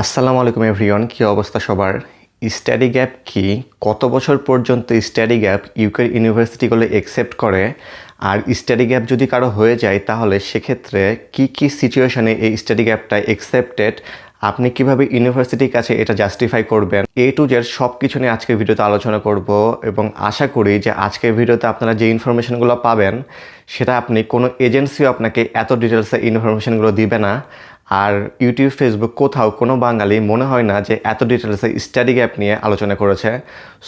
আসসালামু আলাইকুম এভরিওয়ান, কী অবস্থা সবার? স্টাডি গ্যাপ কি? কত বছর পর্যন্ত স্টাডি গ্যাপ ইউকের ইউনিভার্সিটিগুলো একসেপ্ট করে? আর স্টাডি গ্যাপ যদি কারো হয়ে যায় তাহলে সেক্ষেত্রে কি কি সিচুয়েশনে এই স্টাডি গ্যাপটা একসেপ্টেড? আপনি কিভাবে ইউনিভার্সিটির কাছে এটা জাস্টিফাই করবেন? এ টু জেড সব কিছু নিয়ে আজকের ভিডিওতে আলোচনা করব এবং আশা করি যে আজকের ভিডিওতে আপনারা যে ইনফরমেশনগুলো পাবেন সেটা আপনি কোনো এজেন্সিও আপনাকে এত ডিটেলসে ইনফরমেশনগুলো দিবে না। আর ইউটিউব, ফেসবুক কোথাও কোনো বাঙালি মনে হয় না যে এত ডিটেলসে স্টাডি গ্যাপ নিয়ে আলোচনা করেছে।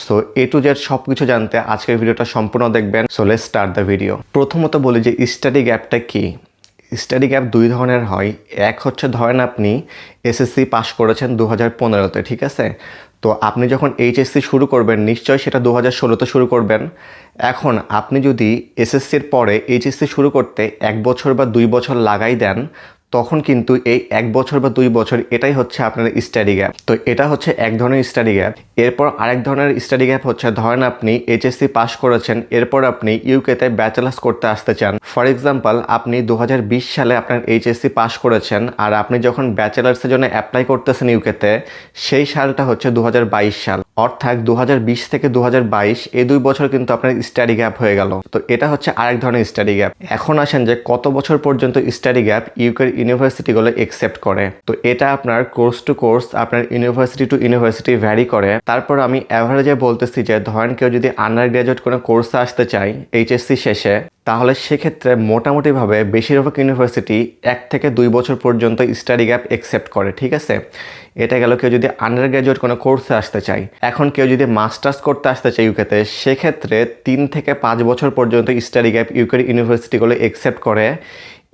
সো এ টু জেড সব কিছু জানতে আজকের ভিডিওটা সম্পূর্ণ দেখবেন। So let's start the video. প্রথমত বলি যে স্টাডি গ্যাপটা কি। স্টাডি গ্যাপ দুই ধরনের হয়। এক হচ্ছে ধরেন আপনি এসএসসি পাস করেছেন 2015-তে, ঠিক আছে? তো আপনি যখন এইচএসসি শুরু করবেন নিশ্চয়ই সেটা 2016-তে শুরু করবেন। এখন আপনি যদি এসএসসির পরে এইচএসসি শুরু করতে 1 বছর বা 2 বছর লাগাই দেন, তখন কিন্তু এই 1 বছর বা 2 বছর এটাই হচ্ছে আপনার স্টাডি গ্যাপ। তো এটা হচ্ছে এক ধরনের স্টাডি গ্যাপ। এরপর আরেক ধরনের স্টাডি গ্যাপ হচ্ছে ধরেন আপনি এইচএসসি পাস করেছেন, এরপর আপনি ইউকেতে ব্যাচেলার্স করতে আসতে চান। ফর এক্সাম্পল, আপনি 2020 সালে আপনার এইচএসসি পাস করেছেন আর আপনি যখন ব্যাচেলার্সের জন্য অ্যাপ্লাই করতেছেন ইউকেতে, সেই সালটা হচ্ছে 2022 সাল। অর্থাৎ 2020 থেকে 2022 এই 2 বছর কিন্তু আপনার স্টাডি গ্যাপ হয়ে গেল। তো এটা হচ্ছে আরেক ধরনের স্টাডি গ্যাপ। এখন আসেন যে কত বছর পর্যন্ত স্টাডি গ্যাপ ইউকের ইউনিভার্সিটিগুলো একসেপ্ট করে। তো এটা আপনার কোর্স টু কোর্স, আপনার ইউনিভার্সিটি টু ইউনিভার্সিটি ভ্যারি করে। তারপর আমি অ্যাভারেজে বলতেছি যে ধরেন কেউ যদি আন্ডার গ্র্যাজুয়েট কোনো কোর্সে আসতে চায় এইচএসসি শেষে, তাহলে সেক্ষেত্রে মোটামুটিভাবে বেশিরভাগ ইউনিভার্সিটি 1 থেকে 2 বছর পর্যন্ত স্টাডি গ্যাপ একসেপ্ট করে, ঠিক আছে? এটা গেল কেউ যদি আন্ডার গ্র্যাজুয়েট কোনো কোর্সে আসতে চায়। এখন কেউ যদি মাস্টার্স করতে আসতে চায় ইউকেতে, সেক্ষেত্রে 3 থেকে 5 বছর পর্যন্ত স্টাডি গ্যাপ ইউকের ইউনিভার্সিটিগুলো একসেপ্ট করে।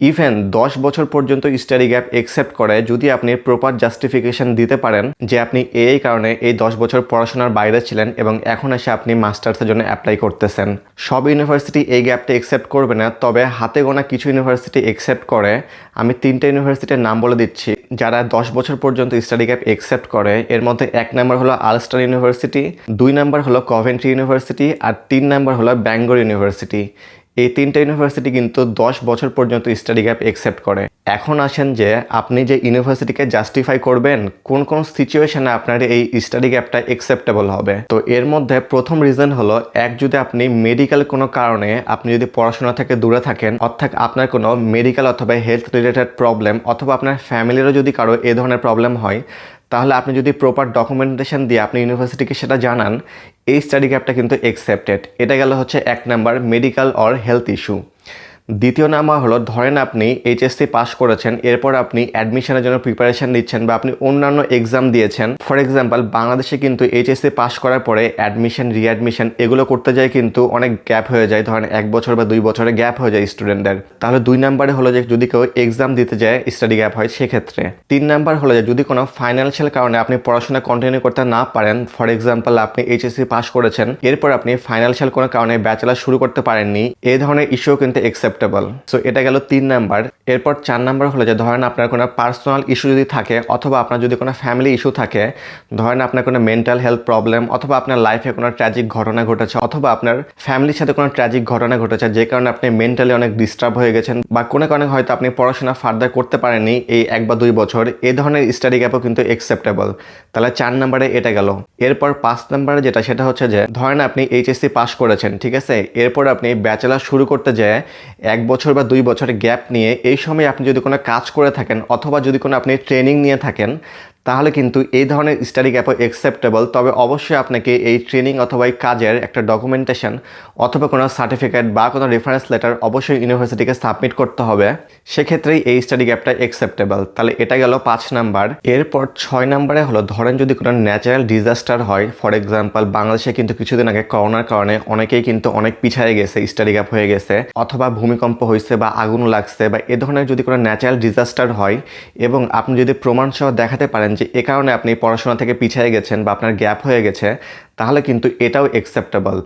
ইভেন 10 বছর পর্যন্ত স্টাডি গ্যাপ একসেপ্ট করে যদি আপনি প্রপার জাস্টিফিকেশন দিতে পারেন যে আপনি এই কারণে এই 10 বছর পড়াশোনার বাইরে ছিলেন এবং এখন এসে আপনি মাস্টার্সের জন্য অ্যাপ্লাই করতেছেন। সব ইউনিভার্সিটি এই গ্যাপটা একসেপ্ট করবে না, তবে হাতে গোনা কিছু ইউনিভার্সিটি একসেপ্ট করে। আমি 3টে ইউনিভার্সিটির নাম বলে দিচ্ছি যারা 10 বছর পর্যন্ত স্টাডি গ্যাপ একসেপ্ট করে। এর মধ্যে 1 নাম্বার হলো আলস্টার ইউনিভার্সিটি, 2 নাম্বার হলো কভেন্ট্রি ইউনিভার্সিটি আর 3 নাম্বার হলো ব্যাঙ্গোর ইউনিভার্সিটি। এই 3টে ইউনিভার্সিটি কিন্তু 10 বছর পর্যন্ত স্টাডি গ্যাপ একসেপ্ট করে। এখন আসেন যে আপনি যে ইউনিভার্সিটিকে জাস্টিফাই করবেন কোন কোন সিচুয়েশনে আপনার এই স্টাডি গ্যাপটা একসেপ্টেবল হবে। তো এর মধ্যে প্রথম রিজন হলো, এক, যদি আপনি মেডিকেল কোনো কারণে আপনি যদি পড়াশোনা থেকে দূরে থাকেন, অর্থাৎ আপনার কোনো মেডিকেল অথবা হেলথ রিলেটেড প্রবলেম অথবা আপনার ফ্যামিলিরও যদি কারো এ ধরনের প্রবলেম হয়, তাহলে আপনি যদি প্রপার ডকুমেন্টেশন দিয়ে আপনি ইউনিভার্সিটিকে সেটা জানান, এই স্টাডি গ্যাপটা কিন্তু একসেপ্টেড। এটা গেল হচ্ছে 1 number, medical or health issue. দ্বিতীয় নাম্বার হলো, ধরেন আপনি এইচএসসি পাস করেছেন, এরপর আপনি অ্যাডমিশনের জন্য প্রিপারেশন নিচ্ছেন বা আপনি অন্যান্য এক্সাম দিয়েছেন। ফর এক্সাম্পল, বাংলাদেশে কিন্তু এইচএসসি পাস করার পরে অ্যাডমিশন, রিঅ্যাডমিশন এগুলো করতে যায় কিন্তু অনেক গ্যাপ হয়ে যায়, ধরেন 1 বছর বা 2 বছরের গ্যাপ হয়ে যায় স্টুডেন্টদের। তাহলে 2 নাম্বারে হলো যে যদি কেউ এক্সাম দিতে যায় স্টাডি গ্যাপ হয় সেক্ষেত্রে। 3 নাম্বার হলো যে যদি কোনো ফাইন্যান্সিয়াল কারণে আপনি পড়াশোনা কন্টিনিউ করতে না পারেন। ফর এক্সাম্পল, আপনি এইচএসসি পাস করেছেন, এরপর আপনি ফাইন্যান্সিয়াল কোনো কারণে ব্যাচেলার শুরু করতে পারেননি, এই ধরনের ইস্যু কিন্তু একসেপ্টেবল। সো এটা গেল 3 নাম্বার। এরপর 4 নাম্বার হলো যে ধরেন আপনার কোনো পার্সোনাল ইস্যু যদি থাকে অথবা আপনার যদি কোনো ফ্যামিলি ইস্যু থাকে, ধরেন আপনার কোনো মেন্টাল হেলথ প্রবলেম অথবা আপনার লাইফে কোনো ট্র্যাজিক ঘটনা ঘটেছে অথবা আপনার ফ্যামিলির সাথে কোনো ট্র্যাজিক ঘটনা ঘটেছে যে কারণে আপনি মেন্টালি অনেক ডিস্টার্ব হয়ে গেছেন বা কোনো কারণে হয়তো আপনি পড়াশোনা ফার্দার করতে পারেননি এই 1 বা 2 বছর, এই ধরনের স্টাডি গ্যাপও কিন্তু একসেপ্টেবল। তাহলে 4 নাম্বারে এটা গেল। এরপর 5 নাম্বারে যেটা, সেটা হচ্ছে যে ধরেন আপনি এইচএসসি পাস করেছেন, ঠিক আছে? এরপর আপনি ব্যাচেলার শুরু করতে যায় 1 বছর বা 2 বছরের গ্যাপ নিয়ে, এই সময় আপনি যদি কোনো কাজ করে থাকেন অথবা যদি কোনো আপনি ট্রেনিং নিয়ে থাকেন, তাহলে কিন্তু এই ধরনের স্টাডি গ্যাপও একসেপ্টেবল। তবে অবশ্যই আপনাকে এই ট্রেনিং অথবা এই কাজের একটা ডকুমেন্টেশন অথবা কোনো সার্টিফিকেট বা কোনো রেফারেন্স লেটার অবশ্যই ইউনিভার্সিটিকে সাবমিট করতে হবে, সেক্ষেত্রেই এই স্টাডি গ্যাপটা একসেপ্টেবল। তাহলে এটা গেল 5 নাম্বার। এরপর 6 নাম্বারে হলো, ধরেন যদি কোনো ন্যাচারাল ডিজাস্টার হয়। ফর এক্সাম্পল, বাংলাদেশে কিন্তু কিছুদিন আগে করোনার কারণে অনেকেই কিন্তু অনেক পিছিয়ে গেছে, স্টাডি গ্যাপ হয়ে গেছে, অথবা ভূমিকম্প হয়েছে বা আগুন লাগছে বা এ ধরনের যদি কোনো ন্যাচারাল ডিজাস্টার হয় এবং আপনি যদি প্রমাণ সহ দেখাতে পারেন যে এ কারণে আপনি পড়াশোনা থেকে পিছিয়ে গেছেন বা আপনার গ্যাপ হয়ে গেছে, তাহলে কিন্তু এটাও একসেপ্টেবল।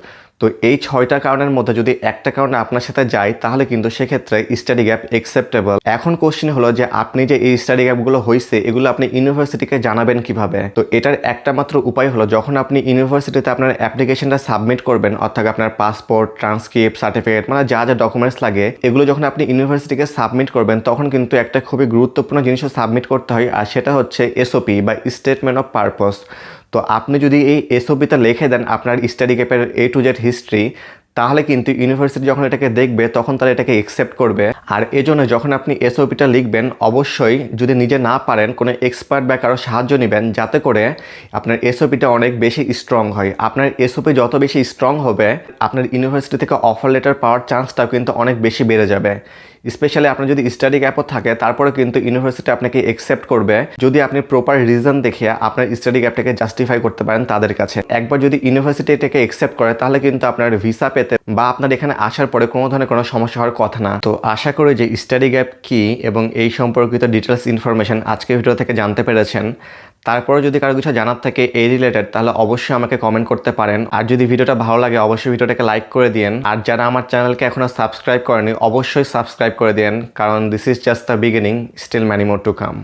তো এই 6টা কারণের মধ্যে যদি একটা কারণে আপনার সাথে যায় তাহলে কিন্তু সেক্ষেত্রে স্টাডি গ্যাপ অ্যাকসেপ্টেবল। এখন কোশ্চেন হলো যে আপনি যে এই স্টাডি গ্যাপগুলো হয়েছে এগুলো আপনি ইউনিভার্সিটিকে জানাবেন কিভাবে। তো এটার একটা মাত্র উপায় হলো যখন আপনি ইউনিভার্সিটিতে আপনার অ্যাপ্লিকেশনটা সাবমিট করবেন, অর্থাৎ আপনার পাসপোর্ট, ট্রান্সক্রিপ্ট, সার্টিফিকেট মানে যা যা ডকুমেন্টস লাগে এগুলো যখন আপনি ইউনিভার্সিটিকে সাবমিট করবেন তখন কিন্তু একটা খুবই গুরুত্বপূর্ণ জিনিসও সাবমিট করতে হয়, আর সেটা হচ্ছে এসওপি বা স্টেটমেন্ট অফ পারপস। তো আপনি যদি এই এসওপিটা লিখে দেন আপনার স্টাডি গ্যাপের A to Z হিস্ট্রি, তাহলে কিন্তু ইউনিভার্সিটি যখন এটাকে দেখবে তখন তারা এটাকে অ্যাকসেপ্ট করবে। আর এজন্য যখন আপনি এসওপিটা লিখবেন অবশ্যই যদি নিজে না পারেন কোনো এক্সপার্ট বা কারো সাহায্য নেবেন, যাতে করে আপনার এসওপিটা অনেক বেশি স্ট্রং হয়। আপনার এসওপি যত বেশি স্ট্রং হবে আপনার ইউনিভার্সিটি থেকে অফার লেটার পাওয়ার চান্সটাও কিন্তু অনেক বেশি বেড়ে যাবে। স্পেশালি আপনার যদি স্টাডি গ্যাপও থাকে তারপরে কিন্তু ইউনিভার্সিটি আপনাকে অ্যাকসেপ্ট করবে যদি আপনি প্রপার রিজন দেখিয়ে আপনার স্টাডি গ্যাপটাকে জাস্টিফাই করতে পারেন তাদের কাছে। একবার যদি ইউনিভার্সিটি এটাকে অ্যাকসেপ্ট করে তাহলে কিন্তু আপনার ভিসা পেতে বা আপনার এখানে আসার পরে কোনো ধরনের কোনো সমস্যা হওয়ার কথা না। তো আশা করি যে স্টাডি গ্যাপ কি এবং এই সম্পর্কিত ডিটেলস ইনফরমেশন আজকের ভিডিও থেকে জানতে পেরেছেন। তারপরে যদি কারো কিছু জানার থাকে এই রিলেটেড তাহলে অবশ্যই আমাকে কমেন্ট করতে পারেন। আর যদি ভিডিওটা ভালো লাগে অবশ্যই ভিডিওটাকে লাইক করে দিন। আর যারা আমার চ্যানেলকে এখনো সাবস্ক্রাইব করেনি অবশ্যই সাবস্ক্রাইব করে দিন, কারণ this is just the beginning, still many more to come.